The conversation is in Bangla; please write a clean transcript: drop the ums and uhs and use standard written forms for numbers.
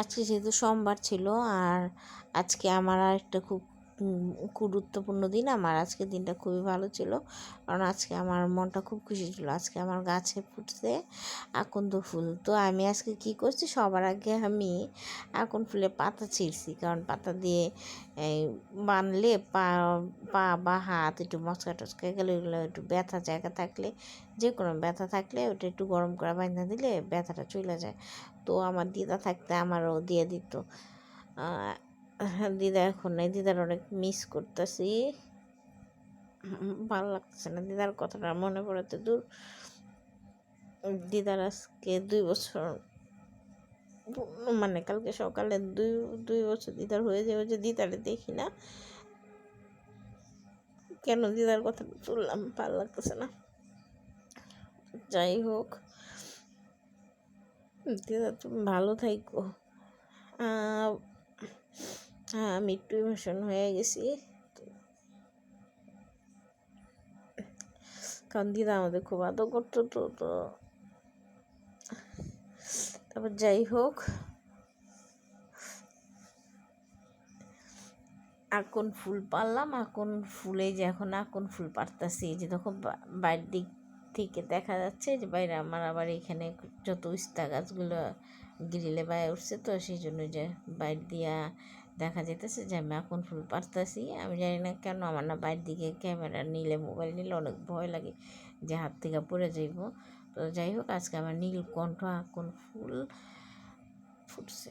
আজকে যেহেতু সোমবার ছিল, আর আজকে আমার আরেকটা খুব গুরুত্বপূর্ণ দিন। আমার আজকের দিনটা খুবই ভালো ছিল, কারণ আজকে আমার মনটা খুব খুশি ছিল। আজকে আমার গাছে ফুটছে আকন্দ ফুল। তো আমি আজকে কি করছি, সবার আগে আমি আকন্দ ফুলের পাতা ছিঁড়ছি, কারণ পাতা দিয়ে বানলে পা পা বা হাত একটু মচকা টচকা গেলে, ওগুলো একটু ব্যথা জায়গা থাকলে, যে কোনো ব্যথা থাকলে ওটা একটু গরম করে বাঁধা দিলে ব্যথাটা চলে যায়। তো আমার দিদা থাকতে আমারও দিয়ে দিত। দিদা এখন নাই, দিদার অনেক মিস করতেছি, ভালো লাগতেছে না দিদার কথাটা মনে পড়াতে। দূর, দিদার আজকে 2 বছর, মানে কালকে সকালে দুই বছর দিদার হয়ে যাবে, যে দিদারে দেখি না। কেন দিদার কথাটা তুললাম, ভালো লাগতেছে না। যাই হোক, দিদা তুমি ভালো থাইকো। হ্যাঁ, আমি একটু ইমোশন হয়ে গেছি, কারণ দিদা আমাদের খুব আদর করতো। তো তারপর যাই হোক, আকন ফুল পারলাম। আকন ফুলে যে এখন আকন ফুল পারতাছি, যে তখন বাইরের দিক থেকে দেখা যাচ্ছে যে বাইরে আমার আবার এখানে যত উস্তা গাছগুলো গ্রিলে বাইরে উঠছে, তো সেই জন্য যে বাইর দিয়া দেখা যেতেছে যে আমি আকন ফুল পারতাছি। আমি জানি না কেন আমার না বাইরের দিকে ক্যামেরা নিলে, মোবাইল নিলে অনেক ভয় লাগে যে হাত থেকে পড়ে যাইব। তো যাই হোক, আজকে আমার নীলকণ্ঠ আকন ফুল ফুটছে।